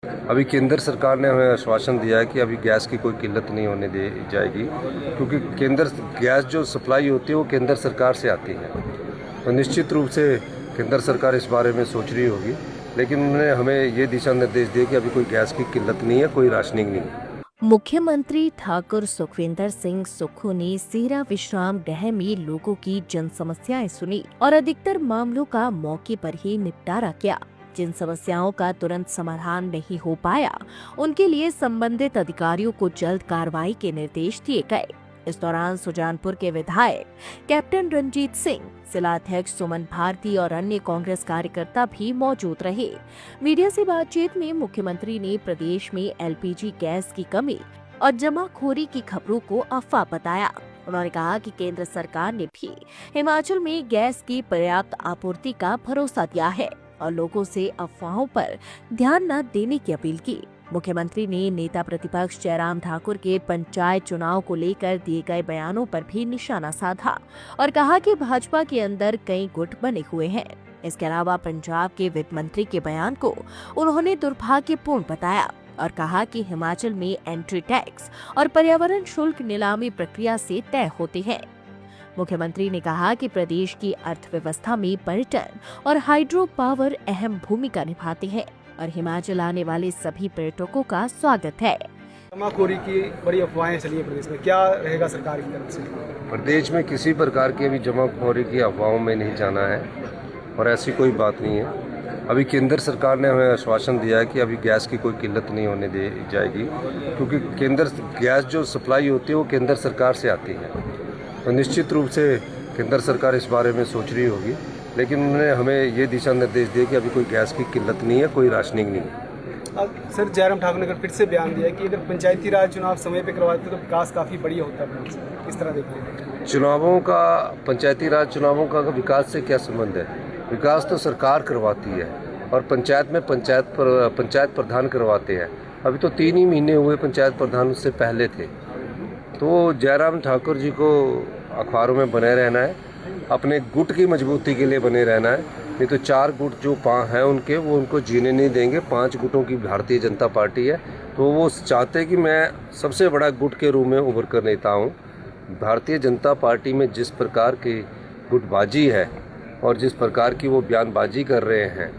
अभी केंद्र सरकार ने हमें आश्वासन दिया है कि अभी गैस की कोई किल्लत नहीं होने दी जाएगी, क्योंकि गैस जो सप्लाई होती है वो केंद्र सरकार से आती है। तो निश्चित रूप से केंद्र सरकार इस बारे में सोच रही होगी, लेकिन उन्होंने हमें ये दिशा निर्देश दिए कि अभी कोई गैस की किल्लत नहीं है, कोई राशनिंग नहीं है। मुख्यमंत्री ठाकुर सुखविंदर सिंह सुक्खू ने सेरा विश्राम गृह में लोगों की जन समस्याएं सुनी और अधिकतर मामलों का मौके पर ही निपटारा किया। जिन समस्याओं का तुरंत समाधान नहीं हो पाया, उनके लिए संबंधित अधिकारियों को जल्द कार्रवाई के निर्देश दिए गए। इस दौरान सुजानपुर के विधायक कैप्टन रंजीत सिंह, जिलाध्यक्ष सुमन भारती और अन्य कांग्रेस कार्यकर्ता भी मौजूद रहे। मीडिया से बातचीत में मुख्यमंत्री ने प्रदेश में एलपीजी गैस की कमी और जमाखोरी की खबरों को अफवाह बताया। उन्होंने कहा कि केंद्र सरकार ने भी हिमाचल में गैस की पर्याप्त आपूर्ति का भरोसा दिया है और लोगों से अफवाहों पर ध्यान न देने की अपील की। मुख्यमंत्री ने नेता प्रतिपक्ष जयराम ठाकुर के पंचायत चुनाव को लेकर दिए गए बयानों पर भी निशाना साधा और कहा कि भाजपा के अंदर कई गुट बने हुए हैं। इसके अलावा पंजाब के वित्त मंत्री के बयान को उन्होंने दुर्भाग्यपूर्ण बताया और कहा कि हिमाचल में एंट्री टैक्स और पर्यावरण शुल्क नीलामी प्रक्रिया से तय होते हैं। मुख्यमंत्री ने कहा कि प्रदेश की अर्थव्यवस्था में पर्यटन और हाइड्रो पावर अहम भूमिका निभाते हैं और हिमाचल आने वाले सभी पर्यटकों का स्वागत है। जमाखोरी की बड़ी अफवाहें चली है प्रदेश में, क्या रहेगा सरकार की तरफ से? प्रदेश में किसी प्रकार की अभी जमाखोरी की अफवाहों में नहीं जाना है और ऐसी कोई बात नहीं है। अभी केंद्र सरकार ने हमें आश्वासन दिया है कि अभी गैस की कोई किल्लत नहीं होने दी जाएगी, क्योंकि गैस जो सप्लाई होती है वो केंद्र सरकार से आती है। तो निश्चित रूप से केंद्र सरकार इस बारे में सोच रही होगी, लेकिन उन्होंने हमें ये दिशा निर्देश दिए कि अभी कोई गैस की किल्लत नहीं है, कोई राशनिंग नहीं है। सर, जयराम ठाकुर ने फिर से बयान दिया कि अगर पंचायती राज चुनाव समय पे करवाते तो विकास काफ़ी बढ़िया होता है। किस तरह देखिए चुनावों का, पंचायती राज चुनावों का विकास से क्या संबंध है? विकास तो सरकार करवाती है और पंचायत में पंचायत प्रधान करवाते हैं। अभी तो 3 ही महीने हुए पंचायत प्रधान उससे पहले थे। तो जयराम ठाकुर जी को अखबारों में बने रहना है, अपने गुट की मजबूती के लिए बने रहना है, नहीं तो 4 गुट जो हैं उनके, वो उनको जीने नहीं देंगे। 5 गुटों की भारतीय जनता पार्टी है, तो वो चाहते कि मैं सबसे बड़ा गुट के रूप में उभर कर नेता हूँ। भारतीय जनता पार्टी में जिस प्रकार की गुटबाजी है और जिस प्रकार की वो बयानबाजी कर रहे हैं,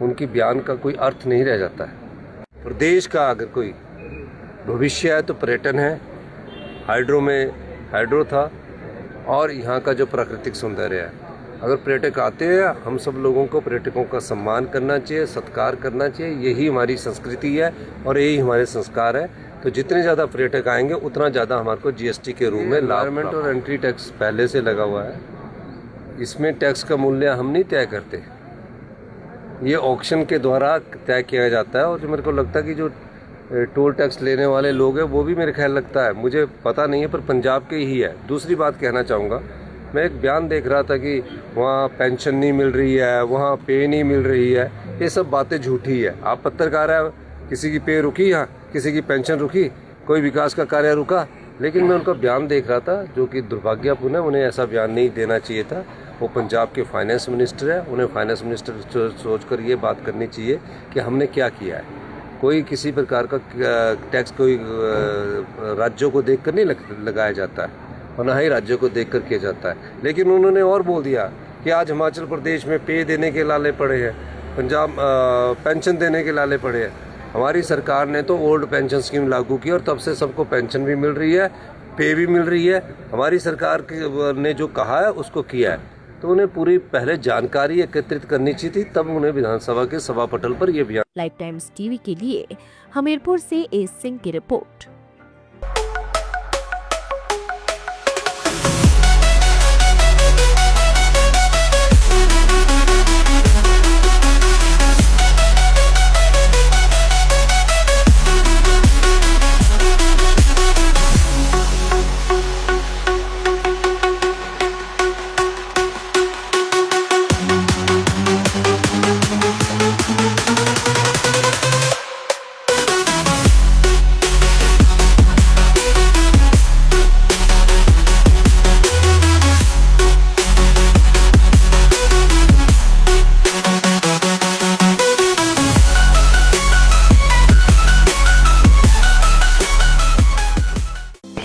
उनकी बयान का कोई अर्थ नहीं रह जाता है। प्रदेश का अगर कोई भविष्य है तो पर्यटन है। हाइड्रो था और यहाँ का जो प्राकृतिक सौंदर्य है। अगर पर्यटक आते हैं, हम सब लोगों को पर्यटकों का सम्मान करना चाहिए, सत्कार करना चाहिए। यही हमारी संस्कृति है और यही हमारे संस्कार है। तो जितने ज़्यादा पर्यटक आएंगे उतना ज़्यादा हमारे को जीएसटी के रूप में एनवायरमेंट और एंट्री टैक्स पहले से लगा हुआ है। इसमें टैक्स का मूल्य हम नहीं तय करते, ये ऑक्शन के द्वारा तय किया जाता है। और जो मेरे को लगता है कि जो टोल टैक्स लेने वाले लोग हैं वो भी मेरे ख्याल लगता है, मुझे पता नहीं है, पर पंजाब के ही है। दूसरी बात कहना चाहूँगा, मैं एक बयान देख रहा था कि वहाँ पेंशन नहीं मिल रही है, वहाँ पे नहीं मिल रही है। ये सब बातें झूठी है। आप पत्रकार है, किसी की पे रुकी, यहाँ किसी की पेंशन रुकी, कोई विकास का कार्य रुका? लेकिन मैं उनका बयान देख रहा था जो कि दुर्भाग्यपूर्ण है। उन्हें ऐसा बयान नहीं देना चाहिए था। वो पंजाब के फाइनेंस मिनिस्टर है, उन्हें फाइनेंस मिनिस्टर सोचकर ये बात करनी चाहिए कि हमने क्या किया है। कोई किसी प्रकार का टैक्स कोई राज्यों को देखकर नहीं लगाया जाता है और ना ही राज्यों को देखकर किया जाता है। लेकिन उन्होंने और बोल दिया कि आज हिमाचल प्रदेश में पे देने के लाले पड़े हैं, पंजाब पेंशन देने के लाले पड़े हैं। हमारी सरकार ने तो ओल्ड पेंशन स्कीम लागू की और तब से सबको पेंशन भी मिल रही है, पे भी मिल रही है। हमारी सरकार ने जो कहा है उसको किया है। तो उन्हें पूरी पहले जानकारी एकत्रित करनी चाहिए थी, तब उन्हें विधानसभा के सभा पटल पर यह बयान। लाइफ टाइम्स टीवी के लिए हमीरपुर से एस सिंह की रिपोर्ट।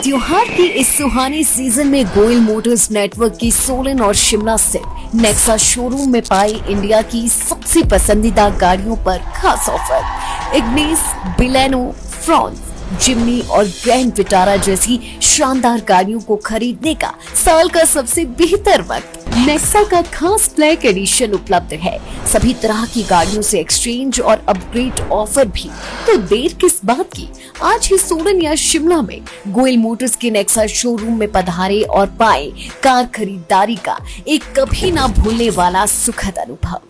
त्योहार के इस सुहाने सीजन में गोयल मोटर्स नेटवर्क की सोलन और शिमला स्थित नेक्सा शोरूम में पाई इंडिया की सबसे पसंदीदा गाड़ियों पर खास ऑफर। इग्निस, बिलेनो, फ्रॉन्स, जिम्नी और ग्रैंड विटारा जैसी शानदार गाड़ियों को खरीदने का साल का सबसे बेहतर वक्त। नेक्सा का खास ब्लैक एडिशन उपलब्ध है। सभी तरह की गाड़ियों से एक्सचेंज और अपग्रेड ऑफर भी। तो देर किस बात की, आज ही सोलन या शिमला में गोयल मोटर्स के नेक्सा शोरूम में पधारे और पाए कार खरीदारी का एक कभी ना भूलने वाला सुखद अनुभव।